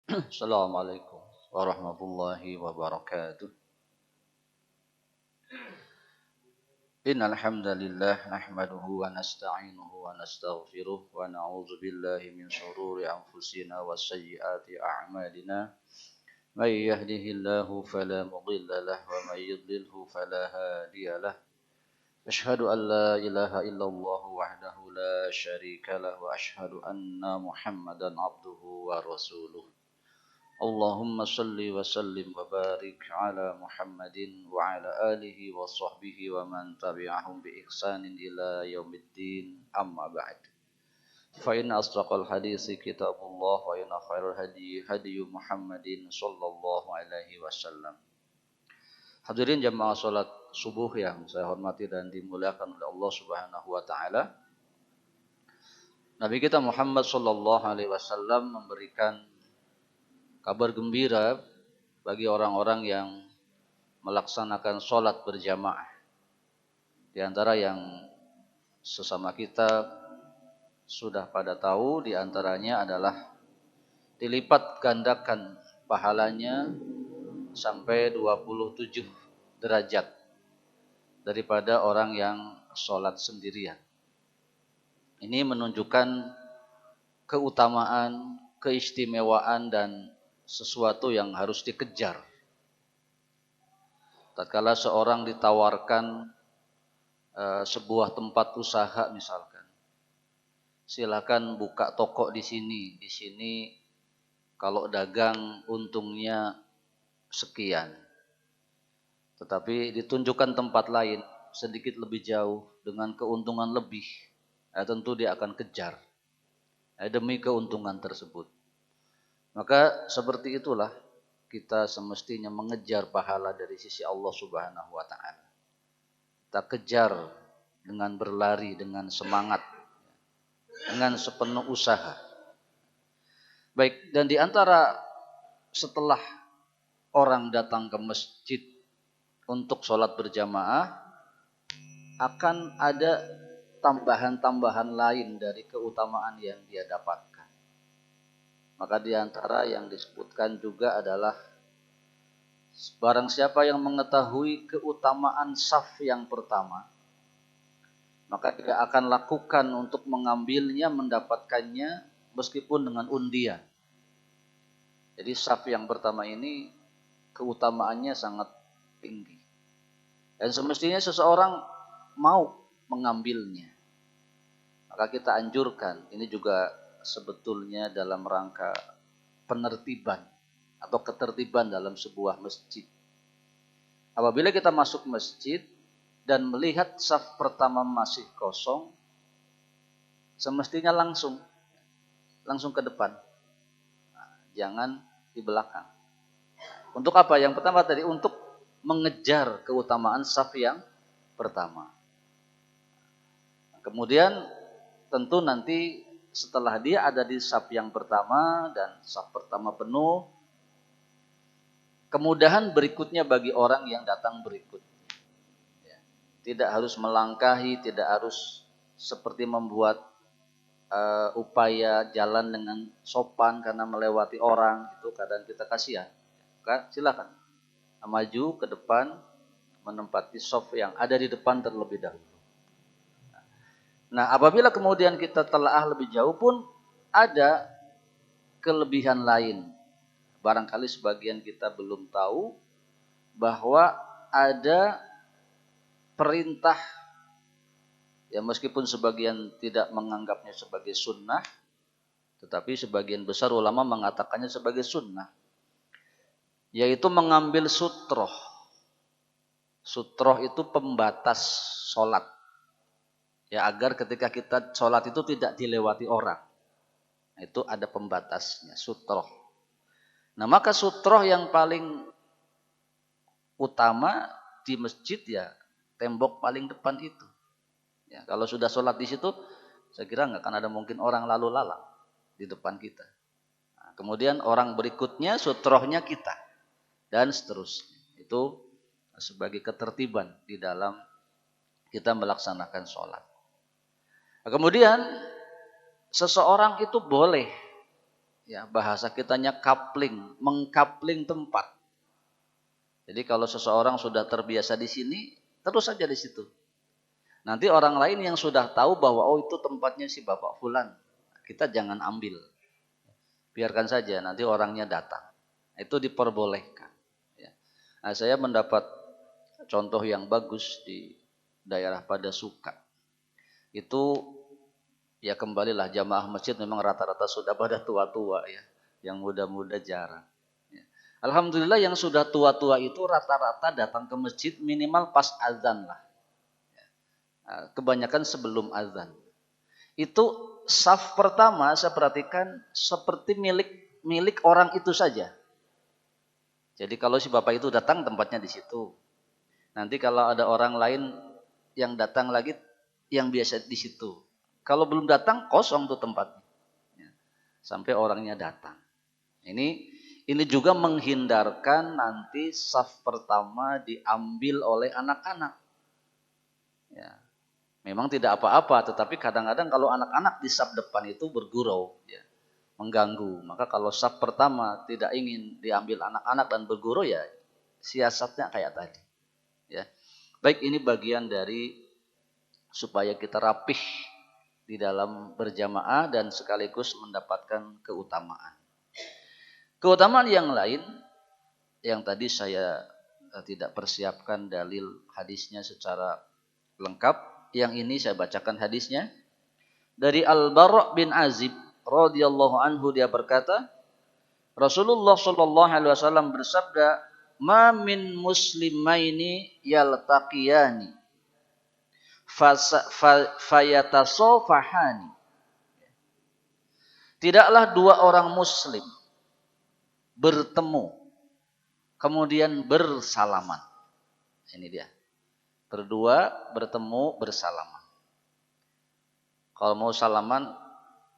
Assalamualaikum warahmatullahi wabarakatuh. Innal hamdalillah nahmaduhu wa nasta'inuhu wa nastaghfiruh wa na'udzu billahi min shururi anfusina wa sayyiati a'malina. May yahdihillahu fala mudilla lahu wa may yudlilhu fala hadiya lahu. Ashhadu an la ilaha illallah wahdahu la syarika lahu wa ashhadu anna Muhammadan abduhu wa rasuluh. Allahumma salli wa sallim wa barik ala Muhammadin wa ala alihi wa sahbihi wa man tabi'ahum bi ihsanin ila yaumiddin amma ba'd. Fa inna asdaqal hadisi kitabullah wa inna khairal hadi hadi Muhammadin sallallahu alaihi wasallam. Hadirin jamaah salat subuh yang saya hormati dan dimuliakan oleh Allah Subhanahu wa taala. Nabi kita Muhammad sallallahu alaihi wasallam memberikan kabar gembira bagi orang-orang yang melaksanakan sholat berjamaah. Di antara yang sesama kita sudah pada tahu, di antaranya adalah dilipat gandakan pahalanya sampai 27 derajat daripada orang yang sholat sendirian. Ini menunjukkan keutamaan, keistimewaan dan sesuatu yang harus dikejar. Tatkala seorang ditawarkan sebuah tempat usaha misalkan, silakan buka toko di sini. Di sini kalau dagang untungnya sekian. Tetapi ditunjukkan tempat lain sedikit lebih jauh dengan keuntungan lebih, tentu dia akan kejar demi keuntungan tersebut. Maka seperti itulah kita semestinya mengejar pahala dari sisi Allah Subhanahu wa taala. Kita kejar dengan berlari, dengan semangat, dengan sepenuh usaha. Baik, dan di antara setelah orang datang ke masjid untuk sholat berjamaah, akan ada tambahan-tambahan lain dari keutamaan yang dia dapatkan. Maka di antara yang disebutkan juga adalah barang siapa yang mengetahui keutamaan saf yang pertama, maka dia akan lakukan untuk mengambilnya, mendapatkannya meskipun dengan undian. Jadi saf yang pertama ini keutamaannya sangat tinggi. Dan semestinya seseorang mau mengambilnya. Maka kita anjurkan, ini juga sebetulnya dalam rangka penertiban atau ketertiban dalam sebuah masjid. Apabila kita masuk masjid dan melihat saf pertama masih kosong, semestinya langsung ke depan. Jangan di belakang. Untuk apa? Yang pertama tadi untuk mengejar keutamaan saf yang pertama. Kemudian tentu nanti setelah dia ada di saf yang pertama dan saf pertama penuh, kemudahan berikutnya bagi orang yang datang berikutnya. Tidak harus melangkahi, tidak harus seperti membuat upaya jalan dengan sopan karena melewati orang, itu kadang kita kasihan. Silakan maju ke depan, menempati saf yang ada di depan terlebih dahulu. Nah, apabila kemudian kita telaah lebih jauh pun ada kelebihan lain. Barangkali sebagian kita belum tahu bahwa ada perintah, ya meskipun sebagian tidak menganggapnya sebagai sunnah, tetapi sebagian besar ulama mengatakannya sebagai sunnah, yaitu mengambil sutroh. Sutroh itu pembatas sholat. Ya, agar ketika kita sholat itu tidak dilewati orang. Itu ada pembatasnya, sutroh. Nah, maka sutroh yang paling utama di masjid ya tembok paling depan itu. Ya, kalau sudah sholat di situ, saya kira nggak akan ada mungkin orang lalu lalang di depan kita. Nah, kemudian orang berikutnya sutrohnya kita dan seterusnya. Itu sebagai ketertiban di dalam kita melaksanakan sholat. Nah, kemudian seseorang itu boleh Ya, bahasa kitanya coupling, mengcoupling tempat. Jadi kalau seseorang sudah terbiasa di sini, terus saja di situ. Nanti orang lain yang sudah tahu bahwa oh itu tempatnya si Bapak Fulan, kita jangan ambil. Biarkan saja nanti orangnya datang. Itu diperbolehkan. Ya. Nah, saya mendapat contoh yang bagus di daerah Padasuka. Itu ya kembalilah jamaah masjid memang rata-rata sudah pada tua-tua ya. Yang muda-muda jarang. Ya. Alhamdulillah yang sudah tua-tua itu rata-rata datang ke masjid minimal pas azan lah. Kebanyakan sebelum azan. Itu saf pertama saya perhatikan seperti milik orang itu saja. Jadi kalau si bapak itu datang tempatnya di situ. Nanti kalau ada orang lain yang datang lagi yang biasa di situ. Kalau belum datang kosong tuh tempatnya. Sampai orangnya datang. Ini juga menghindarkan nanti saf pertama diambil oleh anak-anak. Ya. Memang tidak apa-apa, tetapi kadang-kadang kalau anak-anak di saf depan itu bergurau, ya, mengganggu. Maka kalau saf pertama tidak ingin diambil anak-anak dan bergurau, ya siasatnya kayak tadi. Ya. Baik, ini bagian dari supaya kita rapih di dalam berjamaah dan sekaligus mendapatkan keutamaan. Keutamaan yang lain yang tadi saya tidak persiapkan dalil hadisnya secara lengkap. Yang ini saya bacakan hadisnya dari Al-Bara' bin Azib radhiyallahu anhu, dia berkata, Rasulullah sallallahu alaihi wasallam bersabda, "Ma min muslimaini yaltaqiyani fayatasafahani." Tidaklah dua orang muslim bertemu kemudian bersalaman. Ini dia. Berdua bertemu bersalaman. Kalau mau salaman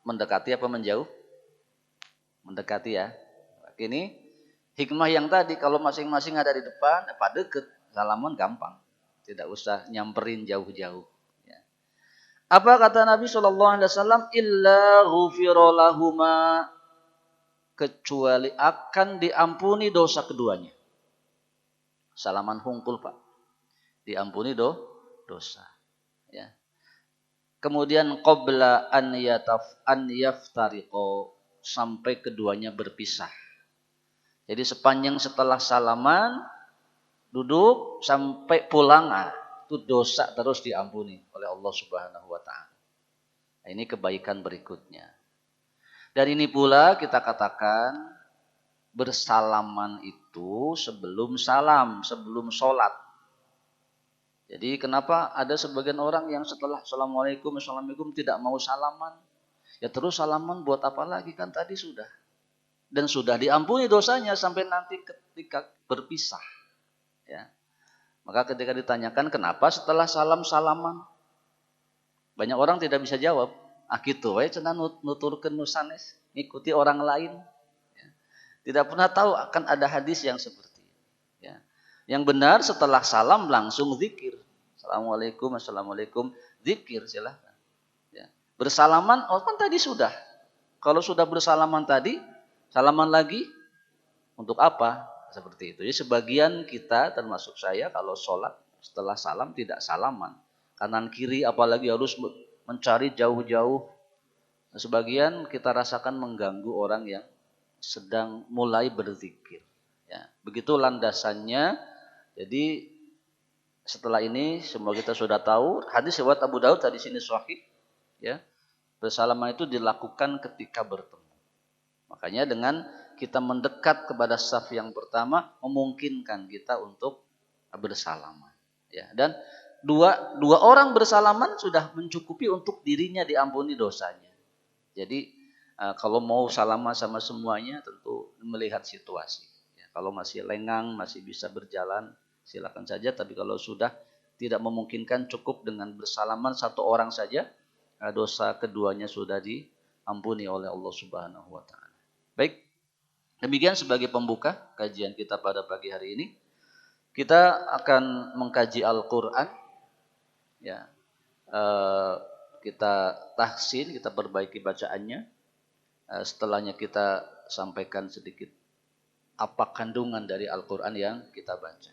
mendekati apa menjauh? Mendekati ya. Ini hikmah yang tadi kalau masing-masing ada di depan, apa deket, salaman gampang. Tidak usah nyamperin jauh-jauh. Ya. Apa kata Nabi SAW? Illa ghufira lahuma, kecuali akan diampuni dosa keduanya. Salaman hungkul Pak. Diampuni dosa. Ya. Kemudian qabla an yaftariqo, sampai keduanya berpisah. Jadi sepanjang setelah salaman duduk sampai pulang, itu dosa terus diampuni oleh Allah Subhanahu wa taala. Nah, ini kebaikan berikutnya. Dan ini pula kita katakan bersalaman itu sebelum salam, sebelum sholat. Jadi kenapa ada sebagian orang yang setelah Assalamualaikum tidak mau salaman? Ya terus salaman buat apa lagi, kan tadi sudah. Dan sudah diampuni dosanya sampai nanti ketika berpisah. Ya. Maka ketika ditanyakan kenapa setelah salam salaman, banyak orang tidak bisa jawab. Gitu wae cenah nuturkeun nu sanes, ngikuti orang lain. Ya. Tidak pernah tahu akan ada hadis yang seperti ini. Ya. Yang benar setelah salam langsung zikir. Assalamualaikum, zikir silahkan. Ya. Bersalaman, oh kan tadi sudah. Kalau sudah bersalaman tadi, salaman lagi untuk apa? Seperti itu. Jadi sebagian kita termasuk saya kalau sholat setelah salam tidak salaman. Kanan kiri apalagi harus mencari jauh-jauh. Sebagian kita rasakan mengganggu orang yang sedang mulai berzikir. Ya, begitu landasannya. Jadi setelah ini semua kita sudah tahu hadis riwayat Abu Daud tadi sini sahih. Ya, bersalaman itu dilakukan ketika bertemu. Makanya dengan kita mendekat kepada saf yang pertama memungkinkan kita untuk bersalaman. Ya, dan dua orang bersalaman sudah mencukupi untuk dirinya diampuni dosanya. Jadi kalau mau salaman sama semuanya tentu melihat situasi. Ya, kalau masih lengang, masih bisa berjalan, silakan saja. Tapi kalau sudah tidak memungkinkan, cukup dengan bersalaman satu orang saja, dosa keduanya sudah diampuni oleh Allah Subhanahu wa taala. Baik, demikian sebagai pembuka kajian kita pada pagi hari ini. Kita akan mengkaji Al-Qur'an. Ya. Kita tahsin, kita perbaiki bacaannya. Setelahnya kita sampaikan sedikit apa kandungan dari Al-Quran yang kita baca.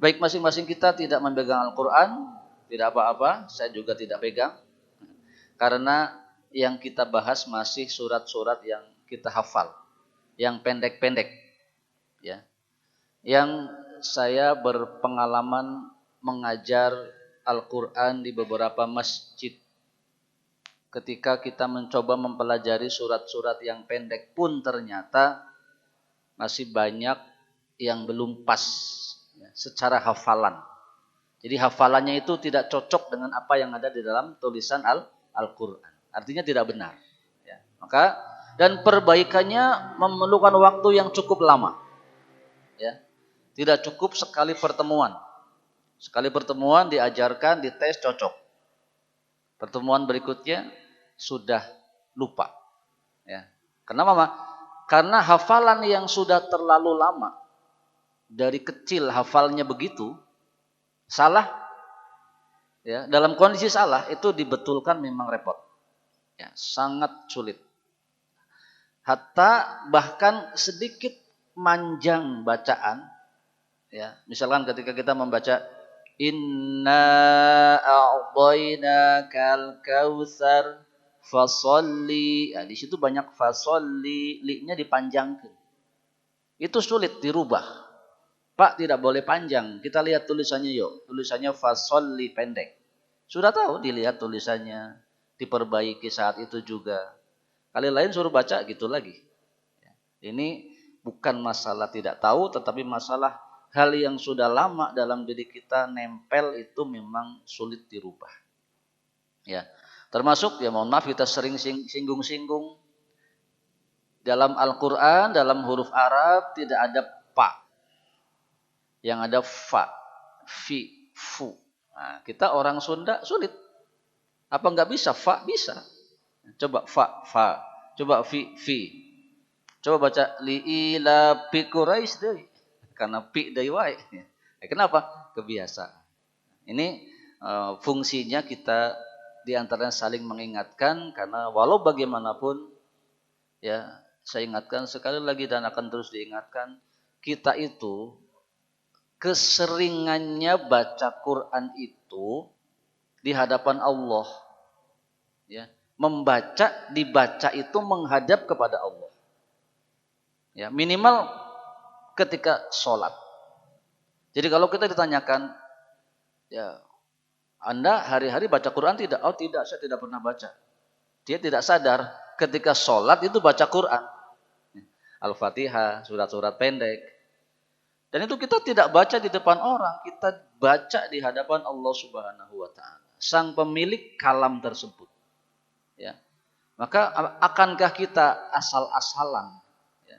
Baik, masing-masing kita tidak memegang Al-Quran, tidak apa-apa, saya juga tidak pegang. Karena yang kita bahas masih surat-surat yang kita hafal, yang pendek-pendek. Ya. Yang saya berpengalaman mengajar Al-Quran di beberapa masjid. Ketika kita mencoba mempelajari surat-surat yang pendek pun ternyata masih banyak yang belum pas ya, secara hafalan. Jadi hafalannya itu tidak cocok dengan apa yang ada di dalam tulisan Al-Quran. Artinya tidak benar. Ya. Maka dan perbaikannya memerlukan waktu yang cukup lama. Ya. Tidak cukup sekali pertemuan. Sekali pertemuan diajarkan, dites cocok. Pertemuan berikutnya sudah lupa. Ya. Kenapa? Karena hafalan yang sudah terlalu lama, dari kecil hafalnya begitu, salah. Ya, dalam kondisi salah itu dibetulkan memang repot. Ya, sangat sulit. Hatta bahkan sedikit manjang bacaan, ya, misalkan ketika kita membaca Inna a'tainakal kautsar fasolli, ya, di situ banyak fasolli, li-nya dipanjangkan. Itu sulit dirubah. Pak, tidak boleh panjang. Kita lihat tulisannya yuk. Tulisannya fasolli pendek. Sudah tahu, dilihat tulisannya, diperbaiki saat itu juga. Kali lain suruh baca gitu lagi. Ini bukan masalah tidak tahu, tetapi masalah hal yang sudah lama dalam diri kita nempel itu memang sulit dirubah. Ya, termasuk ya mohon maaf kita sering singgung-singgung dalam Al-Quran, dalam huruf Arab tidak ada pa, yang ada fa, fi, fu. Nah, kita orang Sunda sulit. Apa nggak bisa? Fa bisa. Coba fa, fa. Coba fi, fi. Coba baca li'ila pi Quraisy deh. Karena pi dari wae. Kenapa? Kebiasaan. Ini fungsinya kita diantaranya saling mengingatkan karena walau bagaimanapun ya saya ingatkan sekali lagi dan akan terus diingatkan kita itu keseringannya baca Quran itu di hadapan Allah ya membaca dibaca itu menghadap kepada Allah ya minimal ketika sholat. Jadi kalau kita ditanyakan ya Anda hari-hari baca Quran tidak? Oh tidak, saya tidak pernah baca. Dia tidak sadar ketika sholat itu baca Quran. Al-Fatihah, surat-surat pendek. Dan itu kita tidak baca di depan orang, kita baca di hadapan Allah Subhanahu wa taala, sang pemilik kalam tersebut. Ya. Maka akankah kita asal-asalan ya,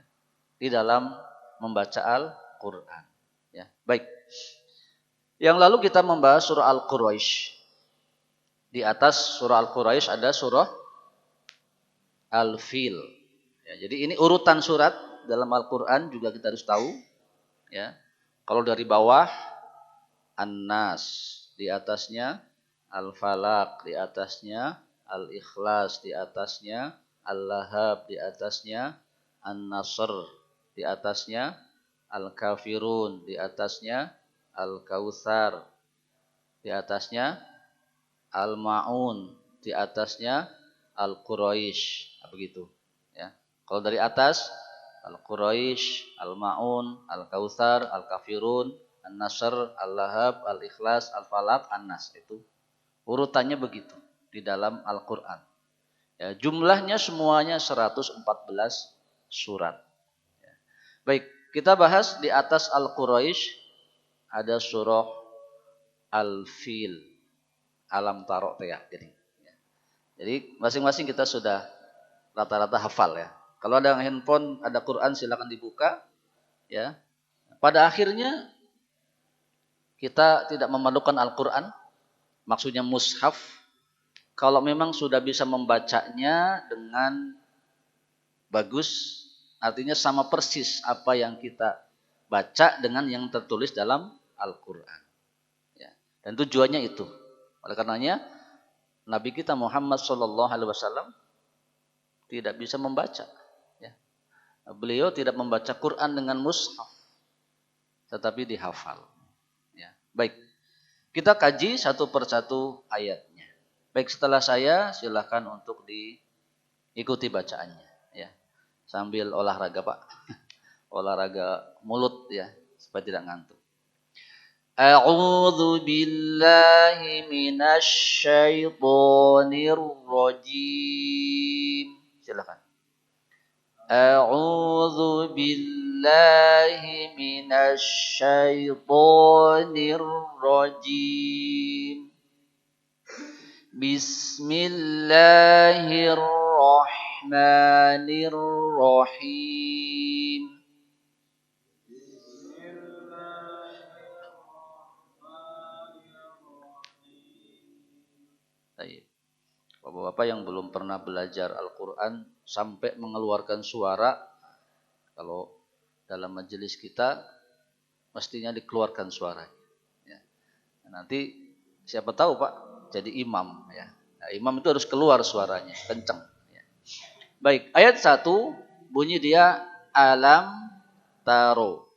di dalam membaca Al-Qur'an? Ya. Baik. Yang lalu kita membahas surah Al-Quraisy. Di atas surah Al-Quraisy ada surah Al-Fil. Ya, jadi ini urutan surat dalam Al-Qur'an juga kita harus tahu. Ya. Kalau dari bawah An-Nas, di atasnya Al-Falaq, di atasnya Al-Ikhlas, di atasnya Al-Lahab, di atasnya An-Nasr, di atasnya Al-Kafirun, di atasnya Al-Kautsar, di atasnya Al-Ma'un, di atasnya Al-Quraisy, begitu ya. Kalau dari atas Al-Quraisy, Al-Ma'un, Al-Kautsar, Al-Kafirun, An-Nasr, Al-Lahab, Al-Ikhlas, Al-Falaq, An-Nas. Itu urutannya begitu di dalam Al-Qur'an. Ya, jumlahnya semuanya 114 surat. Ya. Baik, kita bahas di atas Al-Quraisy ada surah Al-Fil. Alam Taro ya. Jadi masing-masing kita sudah rata-rata hafal ya. Kalau ada handphone, ada Quran silakan dibuka ya. Pada akhirnya kita tidak memerlukan Al-Quran, maksudnya mushaf. Kalau memang sudah bisa membacanya dengan bagus, artinya sama persis apa yang kita baca dengan yang tertulis dalam Al-Quran. Ya. Dan tujuannya itu. Oleh karenanya Nabi kita Muhammad SAW tidak bisa membaca. Ya. Beliau tidak membaca Quran dengan mushaf, tetapi dihafal. Ya. Baik, kita kaji satu persatu ayatnya. Baik, setelah saya silakan untuk diikuti bacaannya. Ya. Sambil olahraga Pak, olahraga mulut ya, supaya tidak ngantuk. A'udzu billahi minasy syaithanir rajim. Silakan. A'udzu billahi minasy syaithanir rajim. Bismillahirrahmanirrahim. Baik. Bapak-bapak yang belum pernah belajar Al-Quran sampai mengeluarkan suara, kalau dalam majelis kita mestinya dikeluarkan suara. Ya. Nanti siapa tahu Pak jadi imam. Ya. Nah, imam itu harus keluar suaranya kencang. Ya. Baik, ayat 1 bunyi dia alam taro.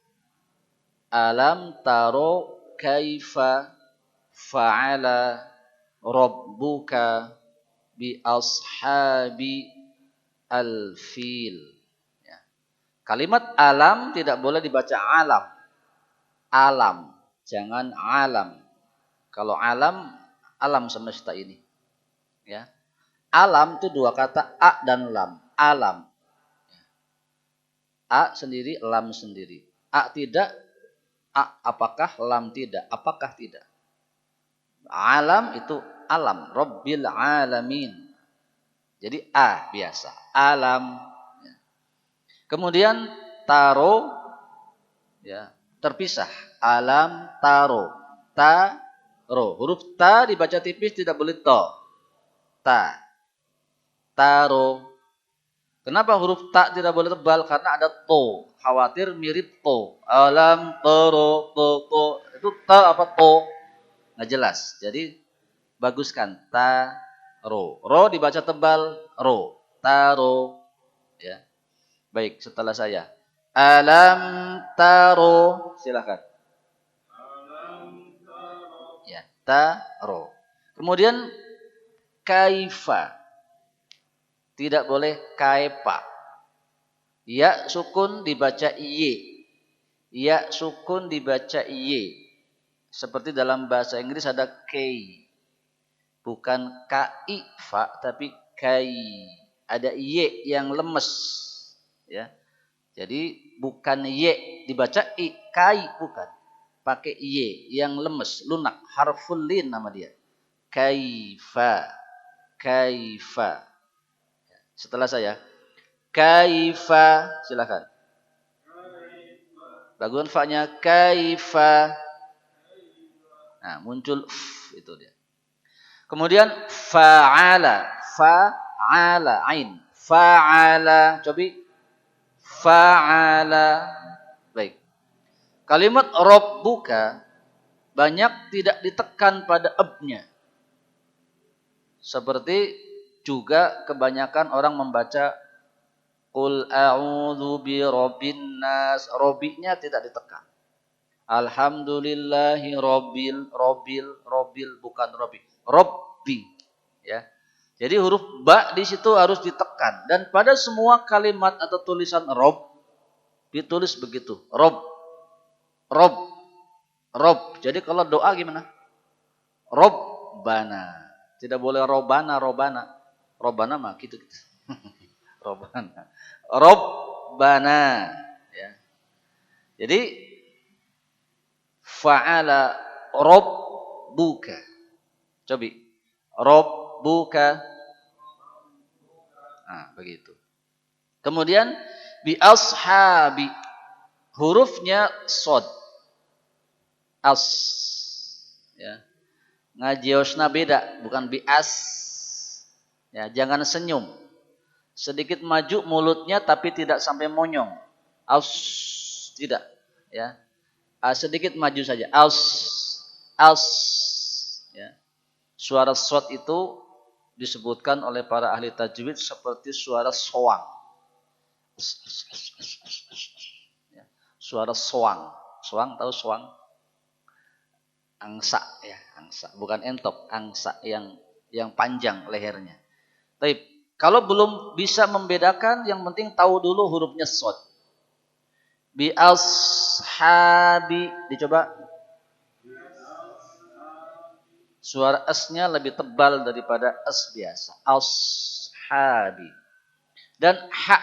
Alam taro kaifa fa'ala rabbuka bi ashabi al-fil. Ya. Kalimat alam tidak boleh dibaca alam. Alam, jangan alam. Kalau alam, alam semesta ini. Ya. Alam itu dua kata a dan lam. Alam. A sendiri, lam sendiri. A tidak, a apakah, lam tidak. Apakah tidak. Alam itu alam. Rabbil alamin. Jadi a biasa. Alam. Kemudian taro ya, terpisah. Alam taro. Taro. Huruf ta dibaca tipis, tidak boleh to. Ta. Taro. Kenapa huruf ta tidak boleh tebal? Karena ada to. Khawatir mirip to. Alam taro to. Itu ta apa to? Nggak jelas. Jadi baguskan taro. Ro dibaca tebal. Ro. Taro. Ya. Baik, setelah saya. Alam taro. Silakan. Ya, taro. Kemudian kaifa. Tidak boleh kaifa. Ya sukun dibaca iye. Ya sukun dibaca iye. Seperti dalam bahasa Inggris ada kay. Bukan kaifa tapi kai. Ada iye yang lemes. Ya. Jadi bukan ye dibaca i, kai bukan. Pakai ye yang lemes, lunak, harful lin nama dia. Kaifa. Kaifa. Setelah saya. Kaifa. Silakan. Bagian fa-nya kaifa. Nah, muncul f itu dia. Kemudian fa'ala. Fa'ala ain. Fa'ala. Coba fa'ala. Baik. Kalimat rabbuka banyak tidak ditekan pada eb-nya. Seperti juga kebanyakan orang membaca qul a'udzu bi rabbin nas. Robinya tidak ditekan. Alhamdulillahi robil bukan robi. Robbi. Ya. Jadi huruf ba di situ harus ditekan, dan pada semua kalimat atau tulisan rob ditulis begitu. Rob. Jadi kalau doa gimana? Robbana. Tidak boleh robana. Robana mah gitu. Robana. Robbana. Ya. Jadi fa'ala rabbuka. Coba. Rabbuka. Nah, begitu. Kemudian bi ashabi. Hurufnya sod. As. Ya. Ngajiosna beda, bukan bi as. Ya, jangan senyum. Sedikit maju mulutnya tapi tidak sampai monyong. Aus. Tidak, ya. Sedikit maju saja. Aus. Ya. Suara sod itu disebutkan oleh para ahli tajwid seperti suara soang. Ya, suara soang. Soang tahu soang? Angsa ya, angsa. Bukan entok, angsa yang panjang lehernya. Tapi kalau belum bisa membedakan, yang penting tahu dulu hurufnya shad. Bi ashabi, dicoba. Suara S-nya lebih tebal daripada S biasa. Ashabi. Dan ha,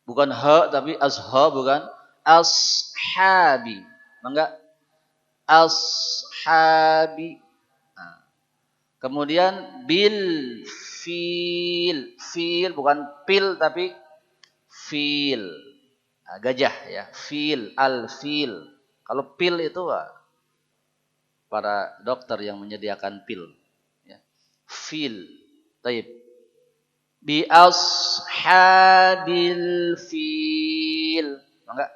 bukan ha tapi azha, bukan ashabi. Enggak, ashabi. Nah, kemudian bil fil bukan pil tapi fil. Nah, gajah ya, fil, al fil. Kalau pil itu para dokter yang menyediakan pil ya. Fil. Taib. Bi ashabil fil. Enggak?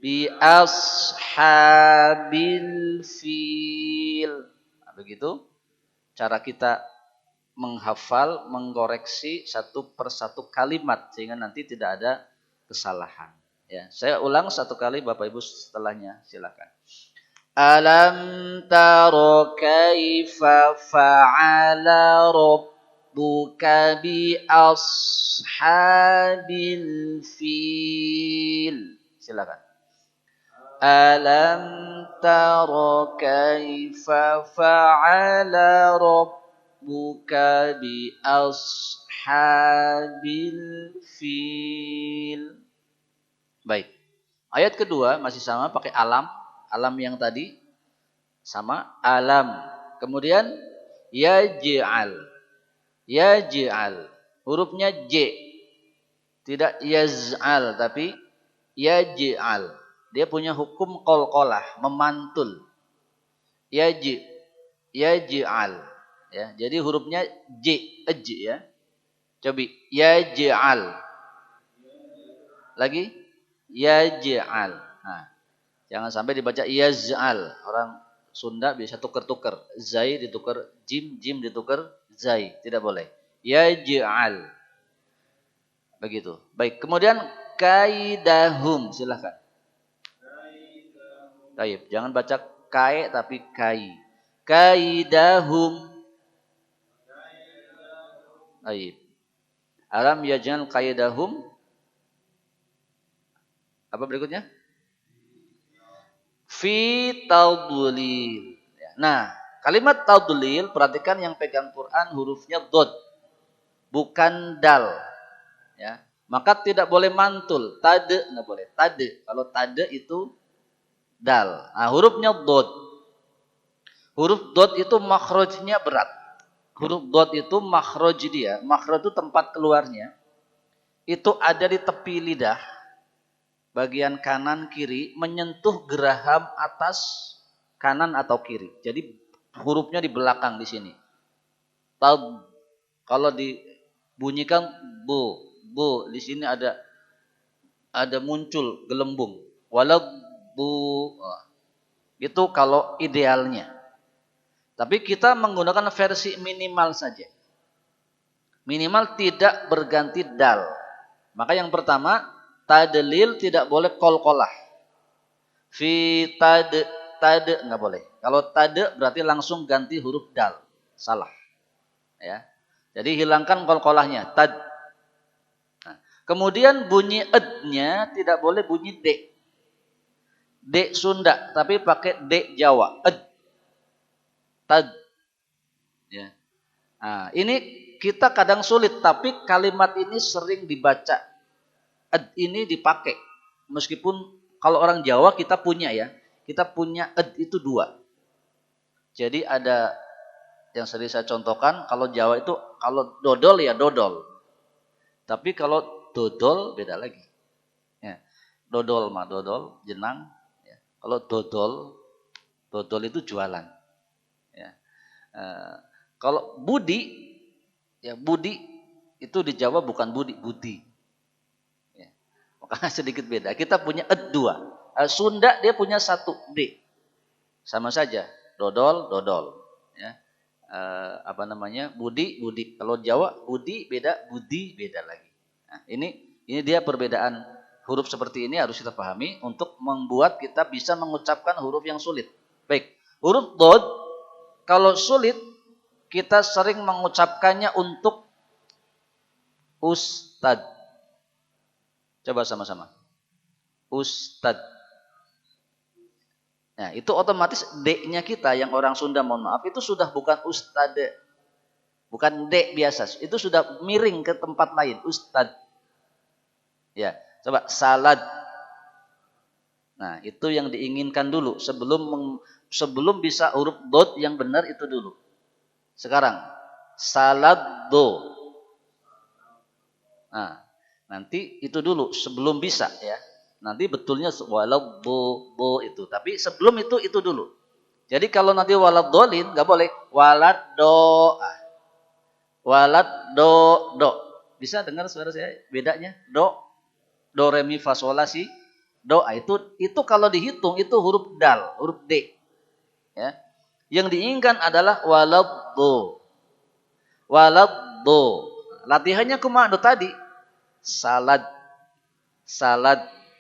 Bi ashabil fil. Nah, begitu cara kita menghafal, mengkoreksi satu persatu kalimat sehingga nanti tidak ada kesalahan. Ya, saya ulang satu kali, Bapak Ibu setelahnya silakan. Alam taro kaifa fa'ala rabbuka bi ashabil fil. Silakan. Alam taro kaifa fa'ala rabbuka bi ashabil fil. Baik. Ayat kedua masih sama pakai alam. Alam yang tadi sama alam. Kemudian yaj'al. Yaj'al. Hurufnya J. Tidak yaz'al tapi yaj'al. Dia punya hukum qalqalah, memantul. Yaj'al. Ya, jadi hurufnya J, ya. Coba yaj'al. Lagi yaj'al. Nah, jangan sampai dibaca yaz'al. Orang Sunda bisa tuker-tuker. Zai ditukar jim, jim ditukar zai. Tidak boleh. Yaj'al. Begitu. Baik, kemudian kaidahum. Silakan. Baik, jangan baca kai tapi kai. Kaidahum. Baik. Alam yaj'al kaidahum. Apa berikutnya? Fi tadlil. Nah, kalimat tadlil, perhatikan yang pegang Quran hurufnya dod, bukan dal. Ya, maka tidak boleh mantul. Tade nggak boleh. Tade, kalau tade itu dal. Nah, hurufnya dod. Huruf dod itu makhrajnya berat. Huruf dod itu makhraj dia. Makhraj itu tempat keluarnya. Itu ada di tepi lidah. Bagian kanan kiri menyentuh geraham atas kanan atau kiri. Jadi hurufnya di belakang di sini. Tab, kalau dibunyikan bu, di sini ada muncul gelembung. Walau bu, itu kalau idealnya. Tapi kita menggunakan versi minimal saja. Minimal tidak berganti dal. Maka yang pertama, tadlil tidak boleh qalqalah. Fi tade enggak boleh. Kalau tade berarti langsung ganti huruf dal. Salah. Ya. Jadi hilangkan qalqalahnya, tad. Nah, kemudian bunyi ed-nya tidak boleh bunyi d. D Sunda tapi pakai d Jawa. Ed. Tad. Ya. Nah, ini kita kadang sulit tapi kalimat ini sering dibaca. Ed ini dipakai. Meskipun kalau orang Jawa kita punya ya. Kita punya ed itu 2. Jadi ada yang sering saya contohkan. Kalau Jawa itu kalau dodol ya dodol. Tapi kalau dodol beda lagi. Ya. Dodol mah dodol, jenang. Ya. Kalau dodol itu jualan. Ya. Kalau budi, ya budi itu di Jawa bukan budi. Maka sedikit beda. Kita punya ed 2. Sunda dia punya 1 d. Sama saja. Dodol. Ya. Apa namanya? Budi, budi. Kalau Jawa budi beda, budi beda lagi. Nah, ini dia perbedaan huruf seperti ini harus kita pahami untuk membuat kita bisa mengucapkan huruf yang sulit. Baik, huruf dod kalau sulit kita sering mengucapkannya untuk ustad. Coba sama-sama. Ustad. Nah, itu otomatis D-nya kita yang orang Sunda mohon maaf itu sudah bukan ustade. Bukan D biasa. Itu sudah miring ke tempat lain, ustad. Ya, coba salad. Nah, itu yang diinginkan dulu sebelum bisa huruf dot yang benar itu dulu. Sekarang salad do. Nah, nanti itu dulu sebelum bisa ya. Nanti betulnya walau do itu. Tapi sebelum itu dulu. Jadi kalau nanti walad dolin nggak boleh walad do. Walad do. Bisa dengar suara saya bedanya? Do re mi fa sol la si do. Itu kalau dihitung itu huruf dal, huruf D. Ya. Yang diinginkan adalah walad do. Walad do. Latihannya kumaha do tadi? Salad.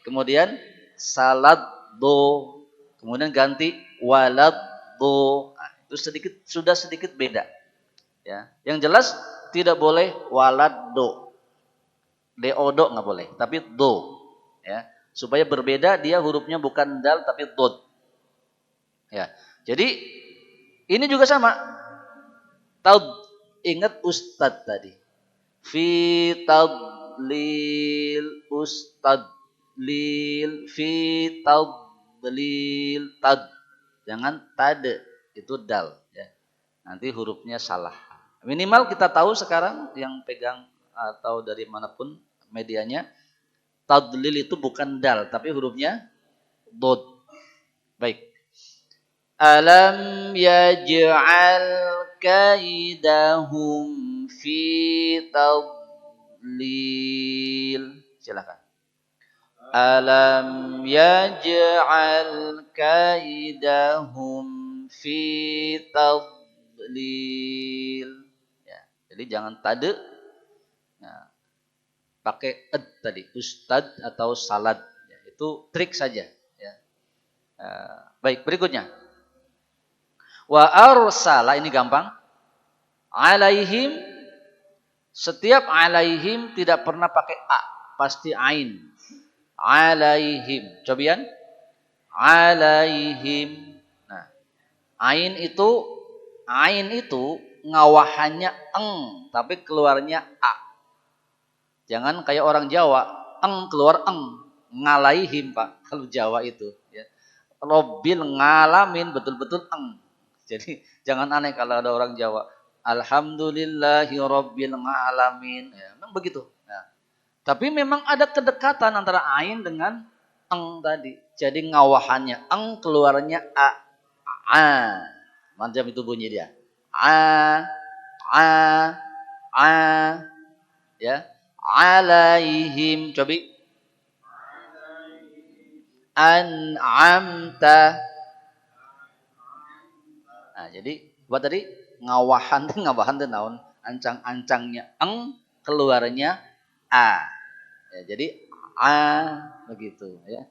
Kemudian salad do. Kemudian ganti walad do. Nah, itu sudah sedikit beda. Ya. Yang jelas tidak boleh walad do. Do nggak boleh, tapi do. Ya. Supaya berbeda dia hurufnya bukan dal tapi dot. Ya. Jadi ini juga sama. Taud ingat ustad tadi. Fi tadlil ustad lil fi tadlil tad. Jangan tade itu dal ya. Nanti hurufnya salah. Minimal kita tahu sekarang yang pegang atau dari manapun medianya tadlil itu bukan dal tapi hurufnya dod. Baik. Alam yaj'al kaidahum fi tadlil. Silakan. Alam yaj'al kaidahum fi tadlil. Ya, jadi jangan tade. Nah, pakai ed tadi, ustad atau salad. Ya, itu trik saja. Ya. Baik, berikutnya. Wa arsala ini gampang. Alaihim setiap alaihim tidak pernah pakai a, pasti ain. Alaihim. Cobian. Alaihim. Nah, ain itu ngawahannya eng, tapi keluarnya a. Jangan kayak orang Jawa, eng keluar eng, ngalaihim Pak. Kalau Jawa itu, ya. Robbil ngalamin betul-betul eng. Jadi jangan aneh kalau ada orang Jawa. Alhamdulillahi Rabbil ngalamin. Ya, memang begitu. Nah, tapi memang ada kedekatan antara ain dengan eng tadi. Jadi ngawahannya eng keluarnya a. A. Macam itu bunyi dia. A. A. A. Ya. Alaihim. Cobi. An'amta. Nah, jadi buat tadi ngawahan tuh naon ancang-ancangnya eng keluarnya a. Ya, jadi a begitu ya.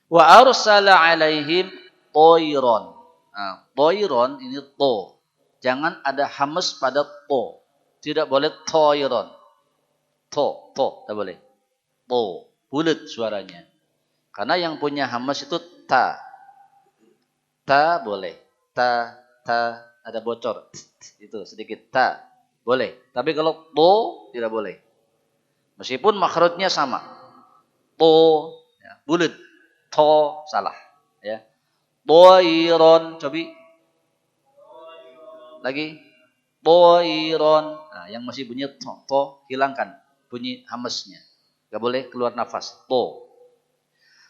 Wa arsala alaihim toiron. Nah, toiron ini to. Jangan ada hamas pada to. Tidak boleh toiron. To, tidak boleh. To, bulat suaranya. Karena yang punya hamas itu ta. Ta boleh. Ta ada bocor. Itu sedikit ta. Boleh. Tapi kalau to tidak boleh. Meskipun makhrajnya sama. To ya, bulat. To salah ya. Toiron cobi. Lagi. Toiron. Nah, yang masih bunyi to hilangkan bunyi hamesnya. Enggak boleh keluar nafas. To.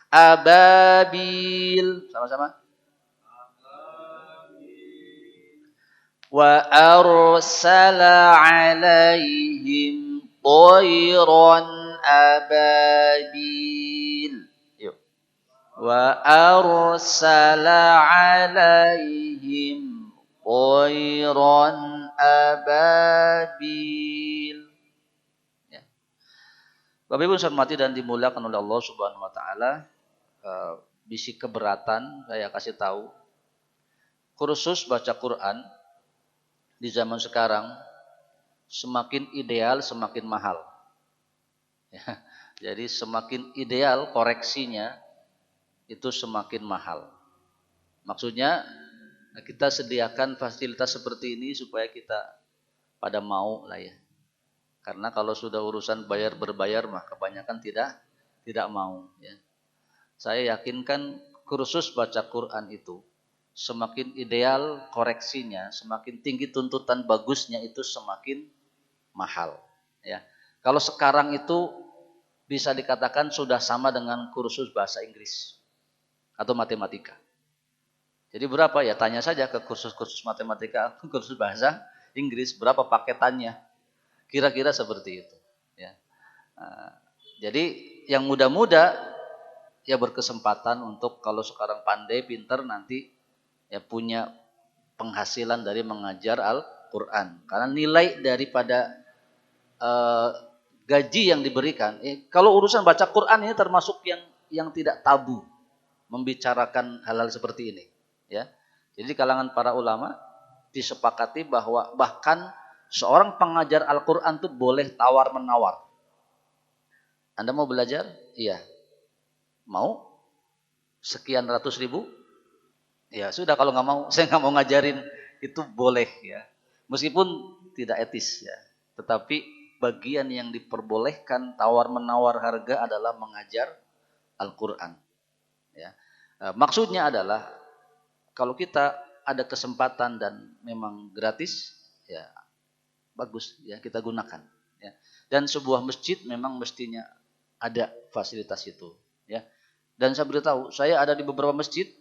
Ababil sama-sama. Wa arsala alaihim toiron ababil. Yuk. Wa arsala alaihim Toiron ababil. Ya. Bapak Ibu hormati dan dimuliakan oleh Allah Subhanahu wa taala. Bisi keberatan saya kasih tahu. Kursus baca Quran di zaman sekarang semakin ideal semakin mahal. Ya. Jadi semakin ideal koreksinya itu semakin mahal. Maksudnya kita sediakan fasilitas seperti ini supaya kita pada mau lah ya. Karena kalau sudah urusan bayar berbayar mah kebanyakan tidak mau ya. Saya yakinkan kursus baca Quran itu semakin ideal koreksinya, semakin tinggi tuntutan bagusnya itu semakin mahal ya. Kalau sekarang itu bisa dikatakan sudah sama dengan kursus bahasa Inggris atau matematika. Jadi berapa ya? Tanya saja ke kursus-kursus matematika, kursus bahasa Inggris, berapa paketannya? Kira-kira seperti itu. Ya. Jadi yang muda-muda ya berkesempatan untuk kalau sekarang pandai, pinter nanti ya punya penghasilan dari mengajar Al-Quran. Karena nilai daripada gaji yang diberikan, kalau urusan baca Quran ini termasuk yang tidak tabu membicarakan hal-hal seperti ini. Ya, jadi kalangan para ulama disepakati bahwa bahkan seorang pengajar Al-Quran itu boleh tawar menawar. Anda mau belajar? Iya. Mau? Sekian ratus ribu? Ya sudah, kalau nggak mau, saya nggak mau ngajarin, itu boleh ya. Meskipun tidak etis ya. Tetapi bagian yang diperbolehkan tawar menawar harga adalah mengajar Al-Quran. Ya. Maksudnya adalah kalau kita ada kesempatan dan memang gratis, ya bagus ya kita gunakan. Ya. Dan sebuah masjid memang mestinya ada fasilitas itu. Ya. Dan saya beritahu, saya ada di beberapa masjid,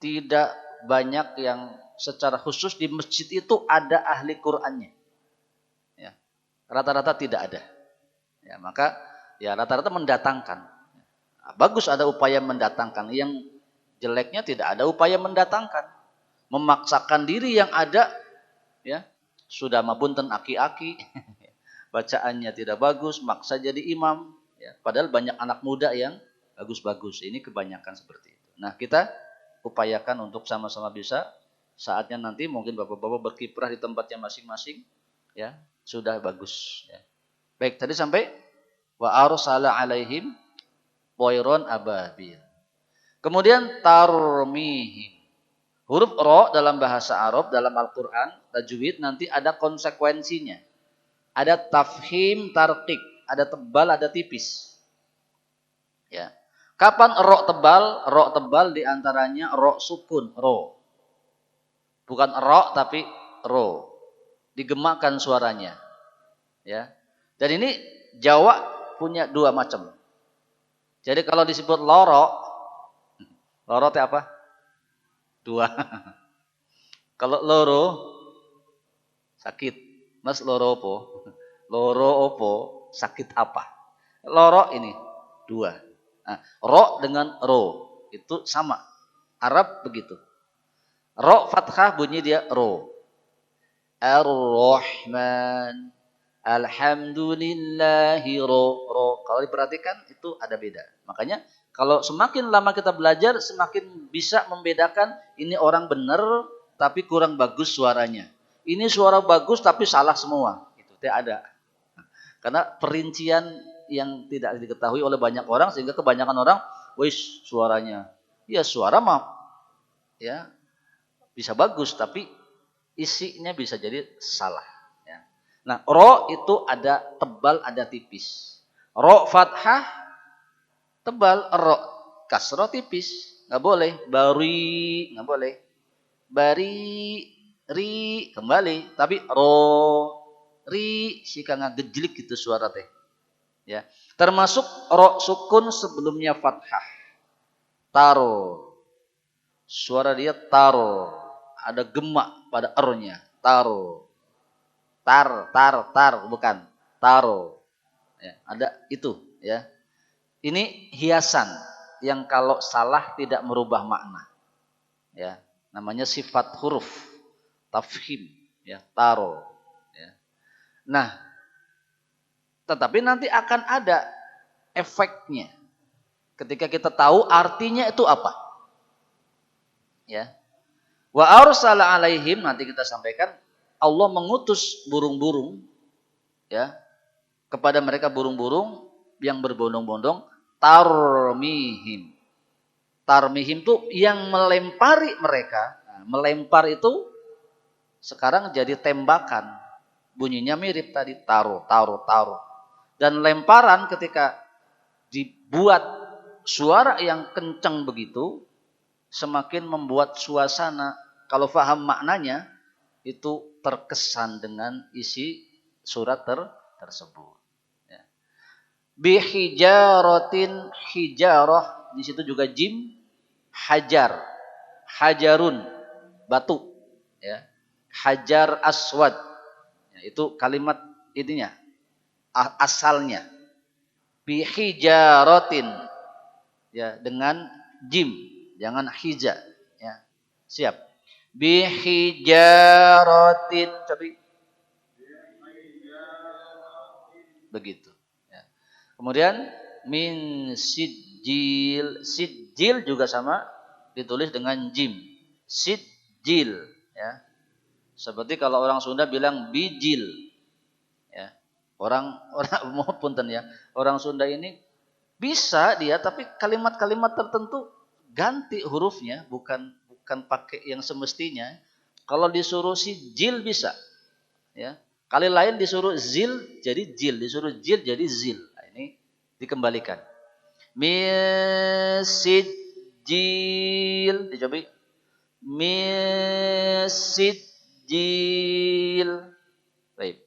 tidak banyak yang secara khusus di masjid itu ada ahli Qur'annya. Ya. Rata-rata tidak ada. Ya, maka ya rata-rata mendatangkan. Bagus ada upaya mendatangkan. Yang jeleknya tidak ada upaya mendatangkan. Memaksakan diri yang ada, ya sudah mabunten aki-aki, bacaannya tidak bagus, maksa jadi imam. Ya, padahal banyak anak muda yang bagus-bagus. Ini kebanyakan seperti itu. Nah kita upayakan untuk sama-sama bisa. Saatnya nanti mungkin bapak-bapak berkiprah di tempatnya masing-masing, ya sudah bagus. Ya. Baik, tadi sampai wa arsala alaihim toiron ababil. Kemudian tarmihim. Huruf ro dalam bahasa Arab, dalam Al-Quran, tajwid nanti ada konsekuensinya. Ada tafhim, tarqiq, ada tebal, ada tipis. Ya. Kapan ro tebal? Ro tebal diantaranya ro sukun, ro. Bukan ro tapi ro. Digemakkan suaranya. Ya. Dan ini Jawa punya dua macam. Jadi kalau disebut loro itu apa? Dua. Kalau loro sakit. Mas loro opo? Loro opo? Sakit apa? Loro ini dua. Nah, ro dengan ro itu sama. Arab begitu. Ro fathah bunyi dia ro. Ar-Rahman. Alhamdulillahi ro. Kalau diperhatikan itu ada beda. Makanya kalau semakin lama kita belajar, semakin bisa membedakan ini orang benar tapi kurang bagus suaranya. Ini suara bagus tapi salah semua. Itu tidak ada. Karena perincian yang tidak diketahui oleh banyak orang sehingga kebanyakan orang, wis suaranya. Ya suara mah ya bisa bagus tapi isinya bisa jadi salah. Ya. Nah, ro itu ada tebal ada tipis. Ro fathah tebal, ro kasro tipis, nggak boleh. Bari nggak boleh. Bari ri kembali, tapi ro ri sika ngagejlik gitu suara teh. Ya, termasuk ro sukun sebelumnya fathah. Taro. Suara dia taro. Ada gemak pada ernya. Taro. Tar bukan. Taro. Ya, ada itu ya. Ini hiasan yang kalau salah tidak merubah makna. Ya, namanya sifat huruf. tafhim, ya, taro. Ya. Nah, tetapi nanti akan ada efeknya ketika kita tahu artinya itu apa. Ya. Wa arsala alaihim, nanti kita sampaikan Allah mengutus burung-burung, ya, kepada mereka, burung-burung yang berbondong-bondong, tarmihim. Tarmihim itu yang melempari mereka. Nah, melempar itu sekarang jadi tembakan. Bunyinya mirip tadi, taruh. Dan lemparan ketika dibuat suara yang kencang begitu, semakin membuat suasana, kalau paham maknanya, itu terkesan dengan isi surat tersebut. Ya. Bihijaratin, hijarah, di situ juga jim, hajar, hajarun, batu, ya. Hajar aswad, ya, itu kalimat ininya, asalnya. Bihijaratin, ya, dengan jim, jangan hija, ya. Siap. Bihijaratin, coba begitu, ya. Kemudian min sijil, sijil juga sama, ditulis dengan jim, sijil, ya. Seperti kalau orang Sunda bilang bijil, ya. Orang punten ya, orang Sunda ini bisa dia, tapi kalimat-kalimat tertentu ganti hurufnya, bukan pakai yang semestinya. Kalau disuruh sijil bisa, ya. Kali lain disuruh zil jadi jil, disuruh jil jadi zil. Nah, ini dikembalikan. Misijil, dicoba. Misijil. Baik.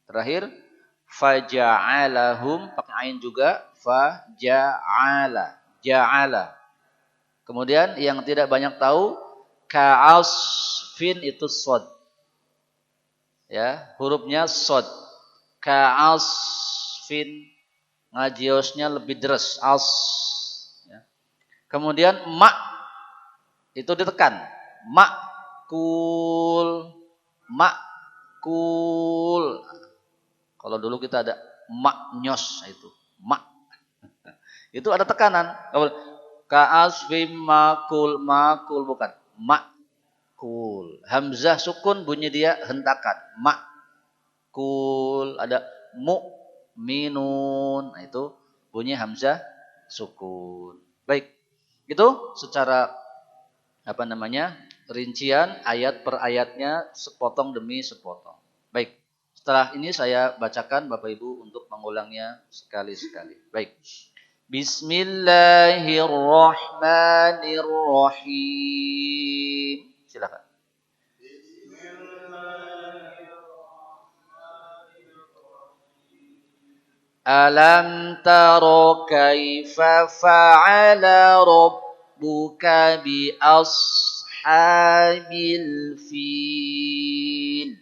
Terakhir, faja'alahum, pakai ain juga, faja'ala, ja'ala. Kemudian yang tidak banyak tahu, ka'asfin itu sod. Ya, hurufnya sod. Ka'asfin, ngajiosnya lebih deres, as. Ya. Kemudian mak itu ditekan, makul, makul. Kalau dulu kita ada maknyos, itu mak, itu ada tekanan. Ka'asfim makul, makul bukan makul. Hamzah sukun, bunyi dia hentakan, makul. Ada mu'minun, nah, itu bunyi hamzah sukun. Baik, itu secara rincian ayat per ayatnya, sepotong demi sepotong. Baik, setelah ini saya bacakan Bapak Ibu untuk mengulangnya sekali-sekali. Baik. Bismillahirrahmanirrahim. Silakan. Alam taro kaifa fa'ala rabbuka bi ashabil fil.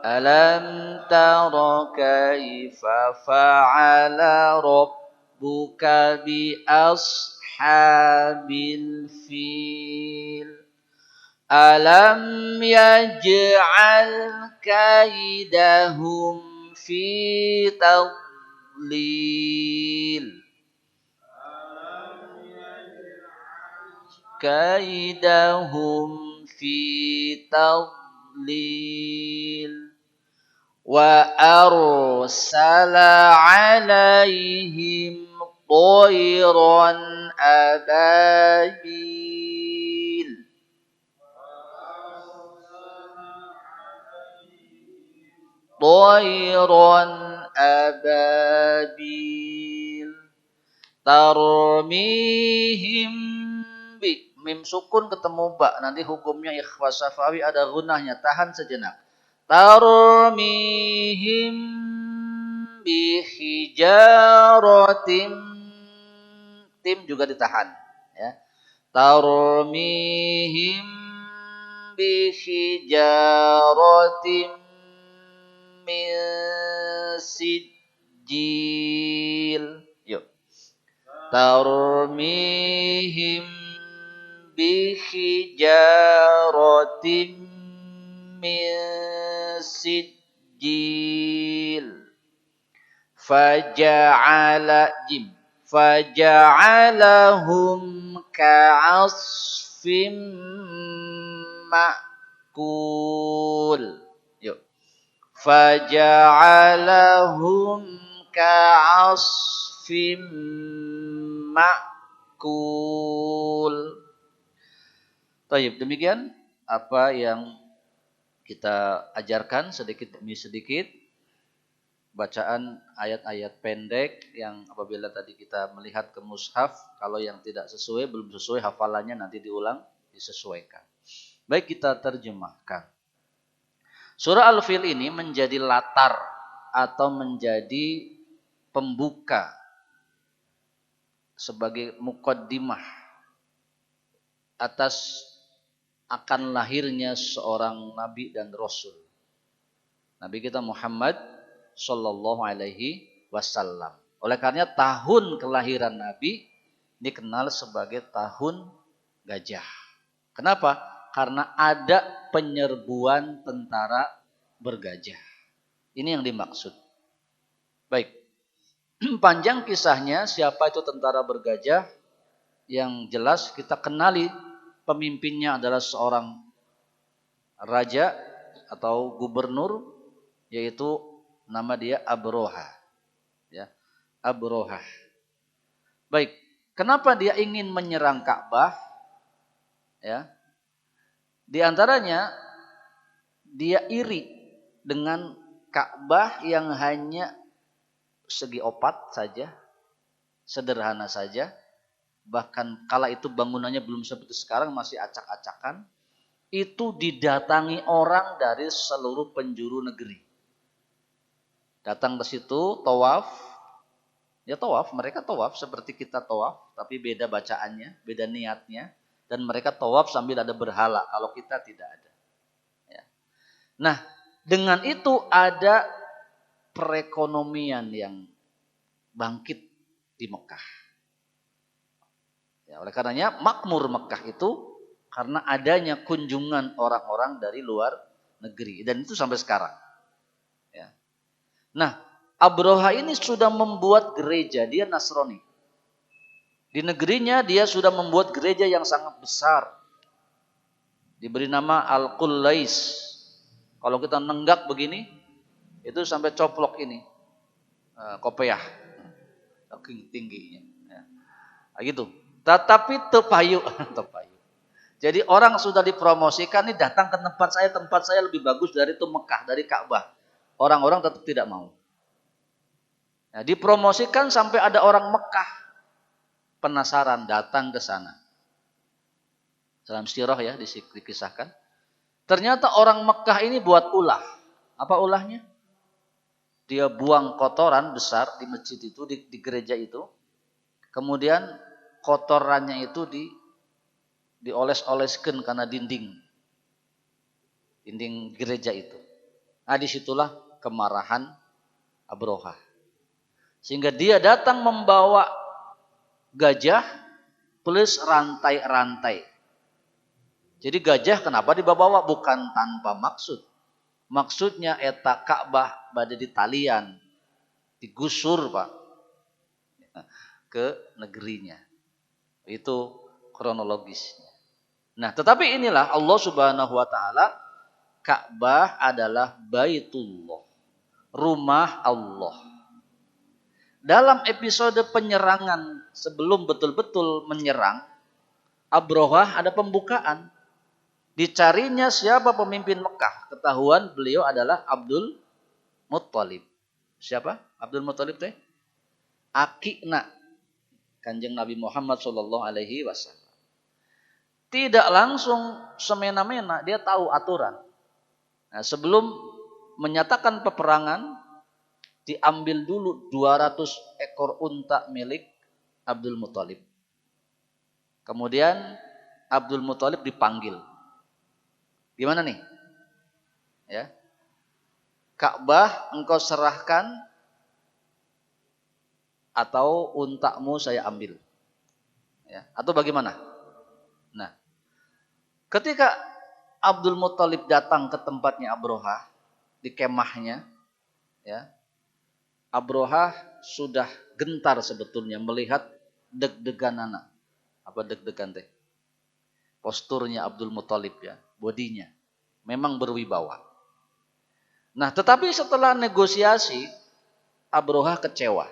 Alam taro kaifa fa'ala rabbuka bi ashabil fil. Alam yaj'al kaidahum fi tadlil. Kaidahum fi tadlil. Wa arsala alaihim طيرا أبابيل. طيرا أبابيل tarmihim bi. Mim sukun ketemu ba, nanti hukumnya ikhfa syafawi, ada gunnahnya, tahan sejenak. Tarmihim bi hijaratim, tim juga ditahan, ya. Tarmihim bi hijaratim min sijil. Yuk. Tarmihim bi hijaratim min sijil faja'alahum ka'asfim ma'kul. Yuk. Faja'alahum ka'asfim ma'kul. Baik, demikian apa yang kita ajarkan sedikit demi sedikit. Bacaan ayat-ayat pendek yang apabila tadi kita melihat ke mushaf, kalau yang tidak sesuai, belum sesuai hafalannya nanti diulang, disesuaikan. Baik, kita terjemahkan. Surah Al-Fil ini menjadi latar atau menjadi pembuka sebagai muqaddimah atas akan lahirnya seorang nabi dan rasul. Nabi kita Muhammad sallallahu alaihi wasallam. Oleh karena tahun kelahiran Nabi dikenal sebagai tahun gajah. Kenapa? Karena ada penyerbuan tentara bergajah. Ini yang dimaksud. Baik. Panjang kisahnya, siapa itu tentara bergajah? Yang jelas kita kenali pemimpinnya adalah seorang raja atau gubernur, yaitu nama dia Abroha. Ya, Abroha. Baik, kenapa dia ingin menyerang Ka'bah? Ya. Di antaranya dia iri dengan Ka'bah yang hanya segi opat saja, sederhana saja. Bahkan kala itu bangunannya belum seperti sekarang, masih acak-acakan. Itu didatangi orang dari seluruh penjuru negeri. Datang ke situ, tawaf. Ya tawaf, mereka tawaf seperti kita tawaf, tapi beda bacaannya, beda niatnya. Dan mereka tawaf sambil ada berhala, kalau kita tidak ada. Ya. Nah, dengan itu ada perekonomian yang bangkit di Mekah. Ya, oleh karenanya makmur Mekah itu karena adanya kunjungan orang-orang dari luar negeri. Dan itu sampai sekarang. Ya. Nah, Abroha ini sudah membuat gereja, dia Nasrani. Di negerinya dia sudah membuat gereja yang sangat besar. Diberi nama Al-Qullais. Kalau kita nenggak begini, itu sampai coplok ini. Kopiah. Saking tingginya. Ya. Nah, gitu. Tetapi tepayu. Jadi orang sudah dipromosikan, nih datang ke tempat saya lebih bagus dari itu Mekah, dari Ka'bah. Orang-orang tetap tidak mau. Nah, dipromosikan sampai ada orang Mekah penasaran datang ke sana. Dalam sirah ya dikisahkan. Ternyata orang Mekah ini buat ulah. Apa ulahnya? Dia buang kotoran besar di masjid itu, di gereja itu. Kemudian kotorannya itu dioles-oleskan karena dinding gereja itu. Nah, disitulah kemarahan Abroha. Sehingga dia datang membawa gajah plus rantai-rantai. Jadi gajah kenapa dibawa? Bukan tanpa maksud. Maksudnya eta Ka'bah bade di talian, digusur Pak ke negerinya. Itu kronologisnya. Nah, tetapi inilah Allah Subhanahu wa taala, Ka'bah adalah Baitullah, rumah Allah. Dalam episode penyerangan sebelum betul-betul menyerang, Abroha ada pembukaan. Dicarinya siapa pemimpin Mekah. Ketahuan beliau adalah Abdul Muttalib. Siapa? Abdul Muttalib teh? Akikna Kanjeng Nabi Muhammad sallallahu alaihi wasallam. Tidak langsung semena-mena, dia tahu aturan. Nah, sebelum menyatakan peperangan, diambil dulu 200 ekor unta milik Abdul Muttalib. Kemudian Abdul Muttalib dipanggil. Gimana nih? Ya. Ka'bah engkau serahkan atau untamu saya ambil. Ya. Atau bagaimana? Nah, ketika Abdul Muthalib datang ke tempatnya Abrohah di kemahnya, ya. Abrohah sudah gentar sebetulnya melihat deg-degan anak. Apa deg-degan teh? Posturnya Abdul Muthalib ya, bodinya memang berwibawa. Nah, tetapi setelah negosiasi, Abrohah kecewa.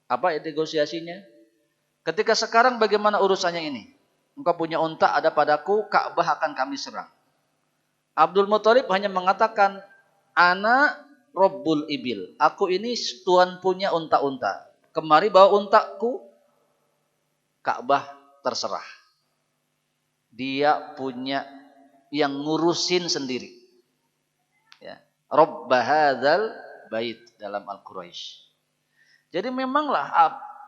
Apa negosiasinya? Ketika sekarang bagaimana urusannya ini? Engkau punya unta ada padaku, Ka'bah akan kami serang. Abdul Muthalib hanya mengatakan, Ana Rabbul Ibil. Aku ini tuan punya unta-unta. Kemari bawa untaku, Ka'bah terserah. Dia punya yang ngurusin sendiri. Ya. Rabb hadzal bait dalam Al-Quraisy. Jadi memanglah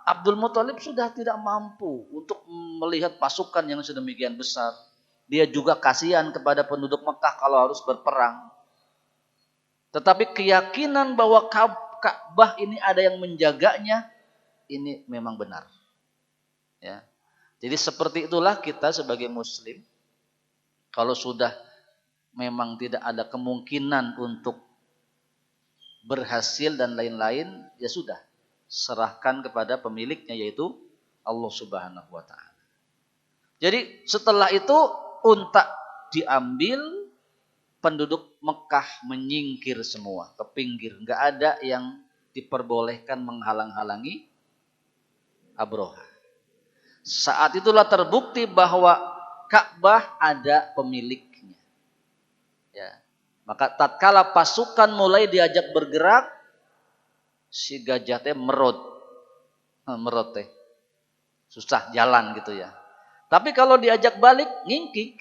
Abdul Muthalib sudah tidak mampu untuk melihat pasukan yang sedemikian besar. Dia juga kasihan kepada penduduk Mekah kalau harus berperang. Tetapi keyakinan bahwa Ka'bah ini ada yang menjaganya, ini memang benar. Ya. Jadi seperti itulah kita sebagai muslim, kalau sudah memang tidak ada kemungkinan untuk berhasil dan lain-lain, ya sudah, serahkan kepada pemiliknya yaitu Allah Subhanahu wa taala. Jadi setelah itu unta diambil, penduduk Mekah menyingkir semua ke pinggir, enggak ada yang diperbolehkan menghalang-halangi Abrohah. Saat itulah terbukti bahwa Ka'bah ada pemiliknya. Ya. Maka tatkala pasukan mulai diajak bergerak, si gajah teh merot teh. Susah jalan gitu ya. Tapi kalau diajak balik, ngingkik.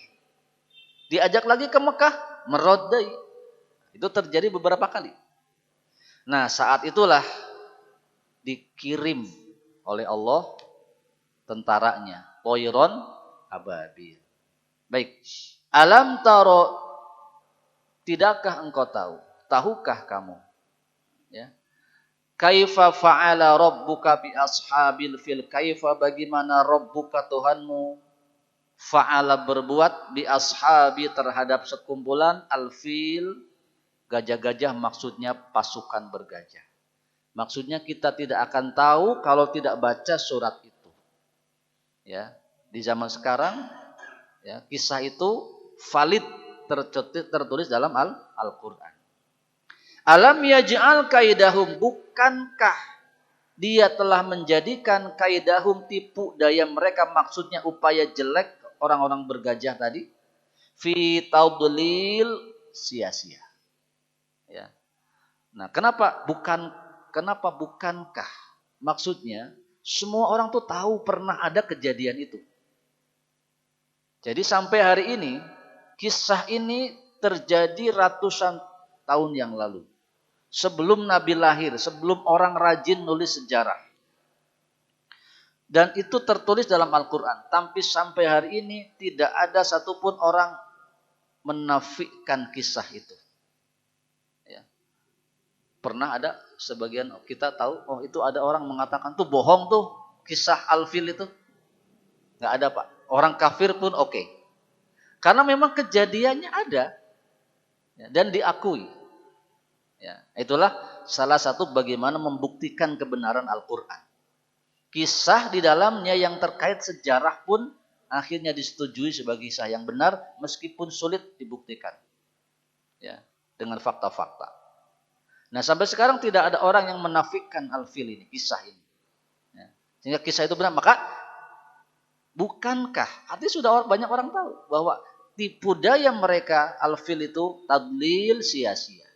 Diajak lagi ke Mekah, merot deh. Itu terjadi beberapa kali. Nah, saat itulah dikirim oleh Allah tentaranya, Toiron ababil. Baik. Alam taro, tidakkah engkau tahu? Tahukah kamu? Ya. Kaifa fa'ala rabbuka bi ashabil fil? Kaifa bagaimana rabbuka Tuhanmu fa'ala berbuat bi ashabi terhadap sekumpulan al-fil, gajah-gajah, maksudnya pasukan bergajah. Maksudnya kita tidak akan tahu kalau tidak baca surat itu. Ya, di zaman sekarang ya, kisah itu valid tertulis dalam Al-Qur'an. Alam yaj'al kaidahum, bukankah dia telah menjadikan kaidahum, tipu daya mereka, maksudnya upaya jelek orang-orang bergajah tadi, fi taudlil, sia-sia. Ya. Nah, kenapa bukankah? Maksudnya semua orang tuh tahu pernah ada kejadian itu. Jadi sampai hari ini kisah ini terjadi ratusan tahun yang lalu. Sebelum Nabi lahir, sebelum orang rajin nulis sejarah. Dan itu tertulis dalam Al-Quran. Tapi sampai hari ini tidak ada satupun orang menafikan kisah itu. Ya. Pernah ada sebagian kita tahu, oh itu ada orang mengatakan tuh bohong tuh kisah Al-Fil itu. Nggak ada Pak. Orang kafir pun oke. Karena memang kejadiannya ada. Ya, dan diakui. Ya, itulah salah satu bagaimana membuktikan kebenaran Al-Quran. Kisah di dalamnya yang terkait sejarah pun akhirnya disetujui sebagai kisah yang benar meskipun sulit dibuktikan. Ya, dengan fakta-fakta. Nah, sampai sekarang tidak ada orang yang menafikan Al-Fil ini, kisah ini. Ya, sehingga kisah itu benar. Maka bukankah, artinya sudah banyak orang tahu bahwa tipu daya mereka Al-Fil itu tadlil, sia-sia.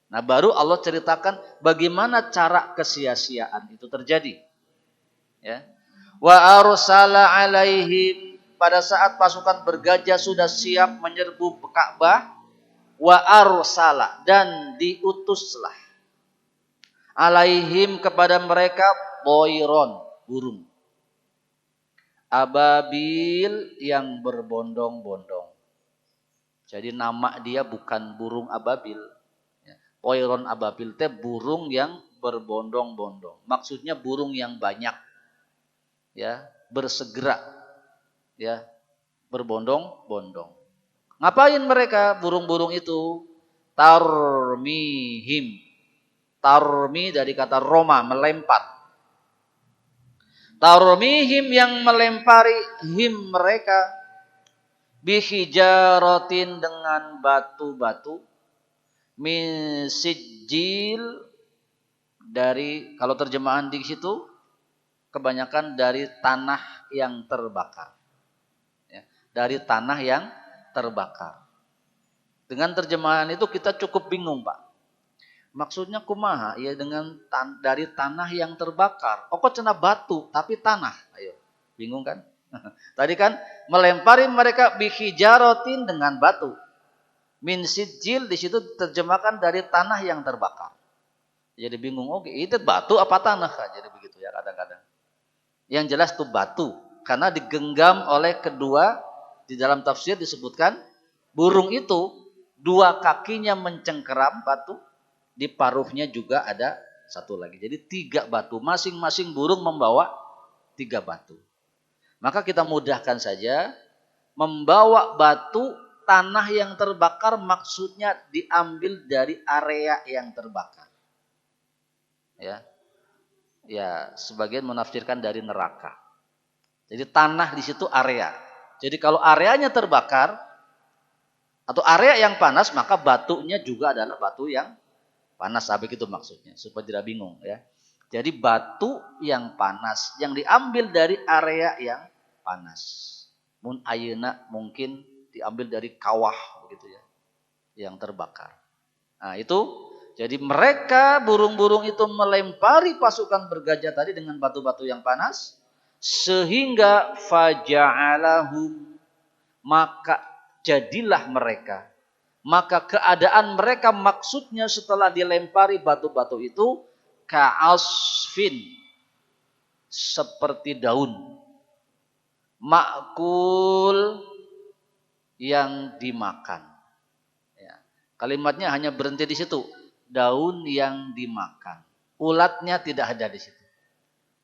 Nah, baru Allah ceritakan bagaimana cara kesia-siaan itu terjadi. Ya. Wa arsala alaihim, pada saat pasukan bergajah sudah siap menyerbu Ka'bah, wa arsala, dan diutuslah alaihim kepada mereka boiron, burung ababil yang berbondong-bondong. Jadi nama dia bukan burung ababil. Toiron ababil teh burung yang berbondong-bondong. Maksudnya burung yang banyak. Ya, bersegera. Ya, berbondong-bondong. Ngapain mereka burung-burung itu? Tarmihim. Tarmi dari kata roma, melempar. Tarmihim yang melempari him mereka bihijaratin dengan batu-batu min sijil dari, kalau terjemahan di situ kebanyakan dari tanah yang terbakar. Ya, dari tanah yang terbakar. Dengan terjemahan itu kita cukup bingung, Pak. Maksudnya kumaha? Ya dengan dari tanah yang terbakar. Oh kok cenah batu tapi tanah. Ayo, bingung kan? Tadi kan melempari mereka bihijarotin dengan batu. Min sijil di situ terjemahkan dari tanah yang terbakar. Jadi bingung, oke, itu batu apa tanah? Jadi begitu ya kadang-kadang. Yang jelas itu batu karena digenggam oleh kedua, di dalam tafsir disebutkan burung itu dua kakinya mencengkeram batu, di paruhnya juga ada satu lagi. Jadi 3 batu, masing-masing burung membawa 3 batu. Maka kita mudahkan saja, membawa batu tanah yang terbakar maksudnya diambil dari area yang terbakar. Ya. Ya, sebagian menafsirkan dari neraka. Jadi tanah di situ area. Jadi kalau areanya terbakar atau area yang panas, maka batunya juga adalah batu yang panas. Begitu maksudnya, supaya tidak bingung ya. Jadi batu yang panas yang diambil dari area yang panas. Mun ayeuna mungkin diambil dari kawah begitu ya, yang terbakar. Nah, itu jadi mereka burung-burung itu melempari pasukan bergajah tadi dengan batu-batu yang panas sehingga faja'alahum, maka jadilah mereka, maka keadaan mereka maksudnya setelah dilempari batu-batu itu ka'asfin, seperti daun makul yang dimakan. Ya. Kalimatnya hanya berhenti di situ, daun yang dimakan. Ulatnya tidak ada di situ.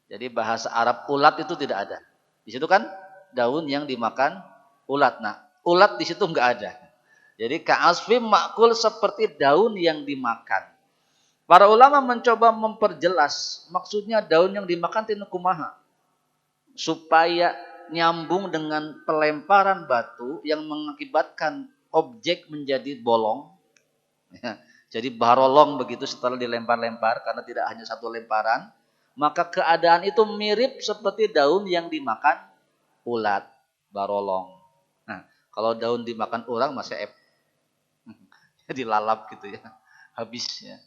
Jadi bahasa Arab ulat itu tidak ada. Di situ kan daun yang dimakan ulat. Nah, ulat di situ enggak ada. Jadi ka'asfim makul, seperti daun yang dimakan. Para ulama mencoba memperjelas maksudnya daun yang dimakan tinu kumaha, supaya nyambung dengan pelemparan batu yang mengakibatkan objek menjadi bolong. Ya, jadi barolong begitu setelah dilempar-lempar, karena tidak hanya satu lemparan, maka keadaan itu mirip seperti daun yang dimakan ulat, barolong. Nah, kalau daun dimakan orang masih dilalap gitu ya, habis ya.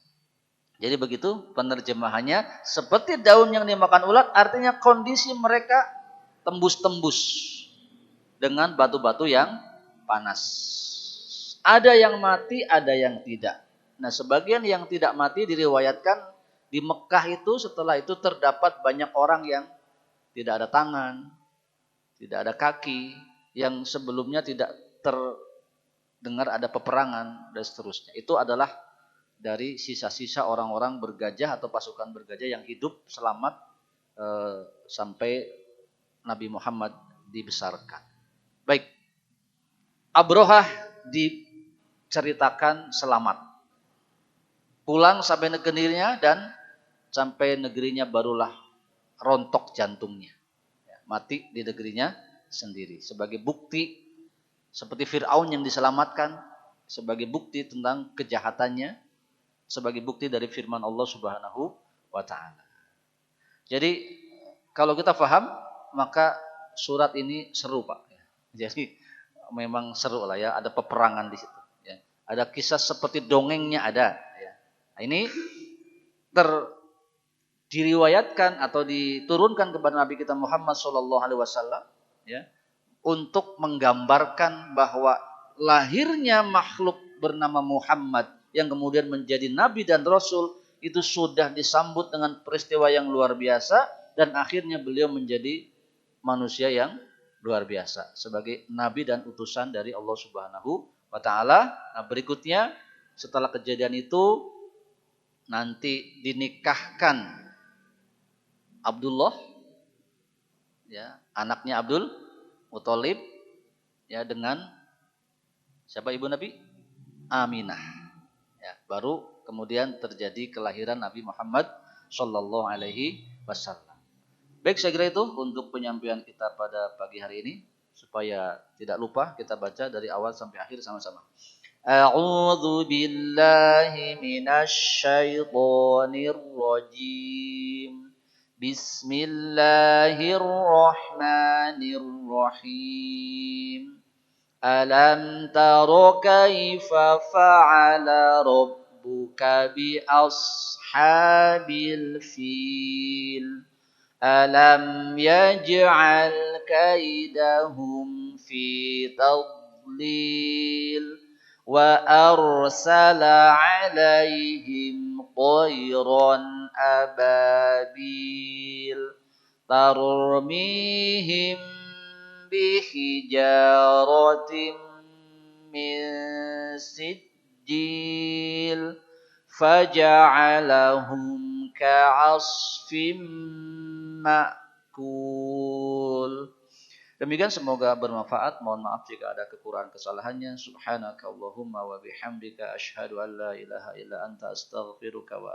Jadi begitu penerjemahannya, seperti daun yang dimakan ulat, artinya kondisi mereka tembus-tembus dengan batu-batu yang panas. Ada yang mati, ada yang tidak. Nah, sebagian yang tidak mati diriwayatkan di Mekah itu setelah itu terdapat banyak orang yang tidak ada tangan, tidak ada kaki, yang sebelumnya tidak terdengar ada peperangan dan seterusnya. Itu adalah dari sisa-sisa orang-orang bergajah atau pasukan bergajah yang hidup selamat sampai Nabi Muhammad dibesarkan. Baik, Abrohah diceritakan selamat, pulang sampai negerinya, dan sampai negerinya barulah rontok jantungnya, mati di negerinya sendiri. Sebagai bukti, seperti Fir'aun yang diselamatkan, sebagai bukti tentang kejahatannya, sebagai bukti dari firman Allah Subhanahu wa ta'ala. Jadi kalau kita paham, maka surat ini seru, Pak. Jadi memang seru lah ya, ada peperangan di situ. Ya. Ada kisah seperti dongengnya ada. Ya. Nah, ini diriwayatkan atau diturunkan kepada Nabi kita Muhammad SAW, ya, untuk menggambarkan bahwa lahirnya makhluk bernama Muhammad yang kemudian menjadi nabi dan rasul itu sudah disambut dengan peristiwa yang luar biasa, dan akhirnya beliau menjadi manusia yang luar biasa sebagai nabi dan utusan dari Allah Subhanahu wa ta'ala. Nah, berikutnya setelah kejadian itu nanti dinikahkan Abdullah, ya, anaknya Abdul Muthalib, ya, dengan Siapa ibu Nabi? Aminah. Ya, baru kemudian terjadi kelahiran Nabi Muhammad Shallallahu Alaihi Wasallam. Baik, saya kira itu untuk penyampaian kita pada pagi hari ini. Supaya tidak lupa, kita baca dari awal sampai akhir sama-sama. A'udzu billahi minasy syaithanir rajim. Bismillahirrahmanirrahim. Alam tara kaifa fa'ala rabbuka bi ashabil fil. Alam yaj'al kaidahum fi tadlil wa arsala 'alaihim طيرا ababil tarmihim bihijaratin min sijil faja'alahum ka'asfim ma'kul. Demikian semoga bermanfaat. Mohon maaf jika ada kekurangan kesalahannya. Subhanakallahumma wa bihamdika asyhadu an la ilaha illa anta astaghfiruka wa